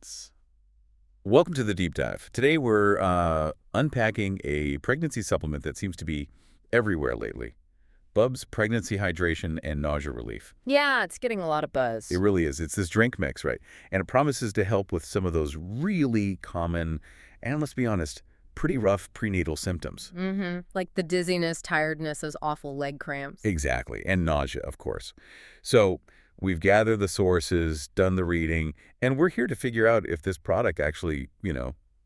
ingredients. Welcome to the deep dive. Today we're unpacking a pregnancy supplement that seems to be everywhere lately. Bubs Pregnancy Hydration and Nausea Relief. Yeah, it's getting a lot of It buzz. really is. It's this drink mix, right? And it promises to help with some of those really common, and let's be honest, pretty rough prenatal symptoms. Like the dizziness, tiredness, those awful leg cramps. Exactly. And nausea, of course. So we've gathered the sources, done the reading, and we're here to figure out if this product actually,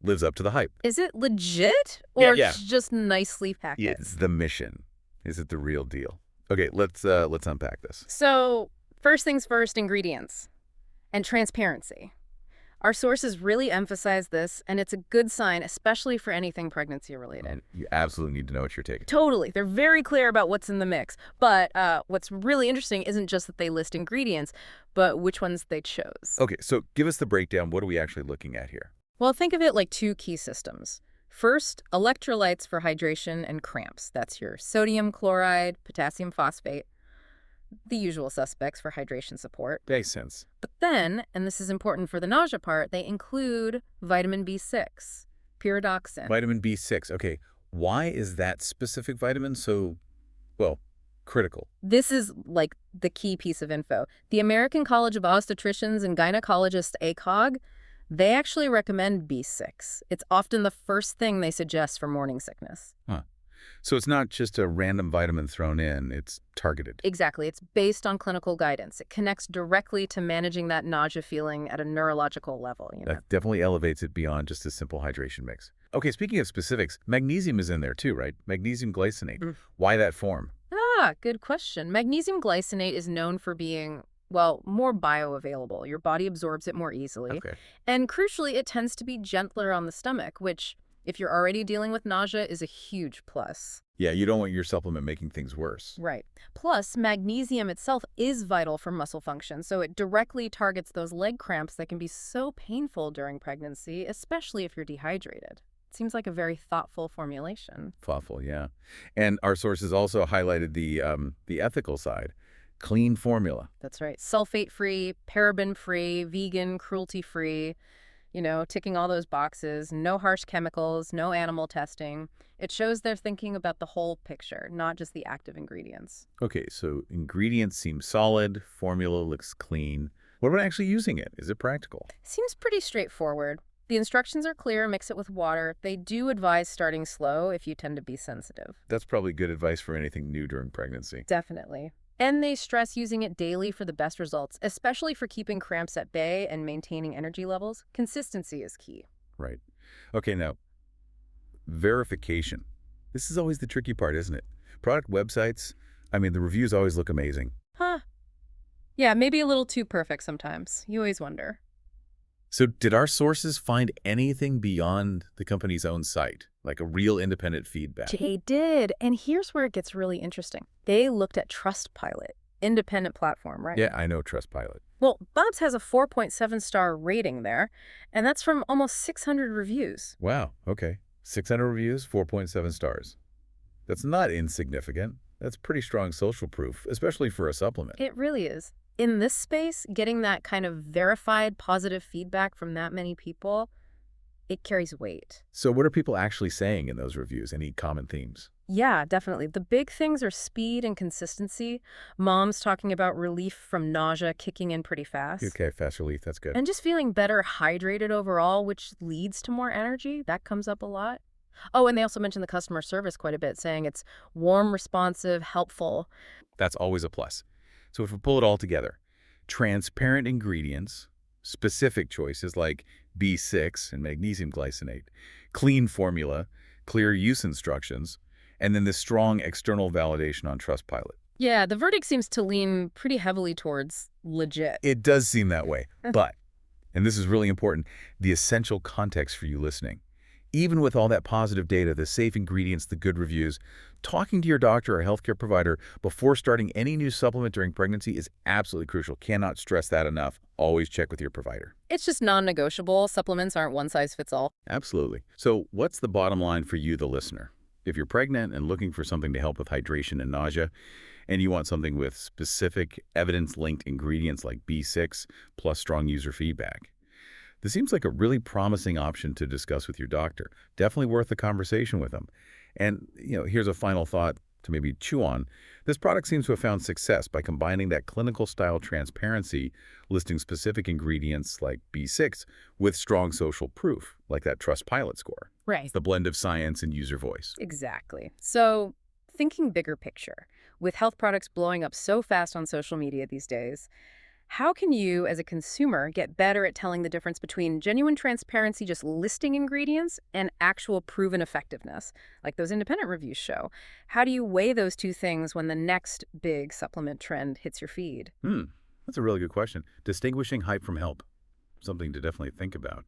lives up to the hype. Is it legit Yeah, or yeah. just nicely packaged? It's the mission. Is it the real deal? Okay, let's unpack this. So, first things first, ingredients and transparency. Our sources really emphasize this, and it's a good sign, especially for anything pregnancy related. You absolutely need to know what you're taking. Totally. They're very clear about what's in the mix. But what's really interesting isn't just that they list ingredients, but which ones they chose. Okay, so give us the breakdown. What are we actually looking at here? Well, think of it like two key systems. First, electrolytes for hydration and cramps. That's your sodium chloride, potassium phosphate, the usual suspects for hydration support. Makes sense. But then, and this is important for the nausea part, they include vitamin B6, pyridoxine. Vitamin B6. Okay, why is that specific vitamin so, critical? This is like the key piece of info. The American College of Obstetricians and Gynecologists, ACOG, they actually recommend B6. It's often the first thing they suggest for morning sickness. Huh. So it's not just a random vitamin thrown in, it's targeted. Exactly. It's based on clinical guidance. It connects directly to managing that nausea feeling at a neurological level. That definitely elevates it beyond just a simple hydration mix. Okay, speaking of specifics, magnesium is in there too, right? Magnesium glycinate. Why that form? Good question. Magnesium glycinate is known for being, well, more bioavailable. Your body absorbs it more easily. Okay. And crucially, it tends to be gentler on the stomach, which, if you're already dealing with nausea, is a huge plus. Yeah, you don't want your supplement making things worse. Right. Plus, magnesium itself is vital for muscle function, so it directly targets those leg cramps that can be so painful during pregnancy, especially if you're dehydrated. It seems like a very thoughtful formulation. Thoughtful, yeah. And our sources also highlighted the ethical side. Clean formula. That's right. Sulfate-free, paraben-free, vegan, cruelty-free, ticking all those boxes, no harsh chemicals, no animal testing. It shows they're thinking about the whole picture, not just the active ingredients. Okay, so ingredients seem solid, formula looks clean. What about actually using it? Is it practical? Seems pretty straightforward. The instructions are clear, mix it with water. They do advise starting slow if you tend to be sensitive. That's probably good advice for anything new during pregnancy. Definitely. And they stress using it daily for the best results, especially for keeping cramps at bay and maintaining energy levels. Consistency is key. Right. Okay, now, verification. This is always the tricky part, isn't it? Product websites, the reviews always look amazing. Yeah, maybe a little too perfect sometimes. You always wonder. So did our sources find anything beyond the company's own site, like a real independent feedback? They did. And here's where it gets really interesting. They looked at Trustpilot, independent platform, right? Yeah, I know Trustpilot. Well, Bubs has a 4.7-star rating there, and that's from almost 600 reviews. Wow, okay. 600 reviews, 4.7 stars. That's not insignificant. That's pretty strong social proof, especially for a supplement. It really is. In this space, getting that kind of verified positive feedback from that many people, it carries weight. So what are people actually saying in those reviews? Any common themes? Yeah, definitely. The big things are speed and consistency. Moms talking about relief from nausea kicking in pretty fast. Okay, fast relief, that's good. And just feeling better hydrated overall, which leads to more energy. That comes up a lot. Oh, and they also mentioned the customer service quite a bit, saying it's warm, responsive, helpful. That's always a plus. So if we pull it all together, transparent ingredients, specific choices like B6 and magnesium glycinate, clean formula, clear use instructions, and then this strong external validation on Trustpilot. Yeah, the verdict seems to lean pretty heavily towards legit. It does seem that way, but, and this is really important, the essential context for you listening. Even with all that positive data, the safe ingredients, the good reviews, talking to your doctor or healthcare provider before starting any new supplement during pregnancy is absolutely crucial. Cannot stress that enough. Always check with your provider. It's just non-negotiable. Supplements aren't one size fits all. Absolutely. So what's the bottom line for you, the listener? If you're pregnant and looking for something to help with hydration and nausea, and you want something with specific evidence-linked ingredients like B6 plus strong user feedback, This seems like a really promising option to discuss with your doctor. Definitely worth a conversation with them. And, here's a final thought to maybe chew on. This product seems to have found success by combining that clinical style transparency, listing specific ingredients like B6 with strong social proof, like that Trust Pilot score. Right. It's the blend of science and user voice. Exactly. So, thinking bigger picture, with health products blowing up so fast on social media these days, how can you, as a consumer, get better at telling the difference between genuine transparency, just listing ingredients, and actual proven effectiveness, like those independent reviews show? How do you weigh those two things when the next big supplement trend hits your feed? That's a really good question. Distinguishing hype from help. Something to definitely think about.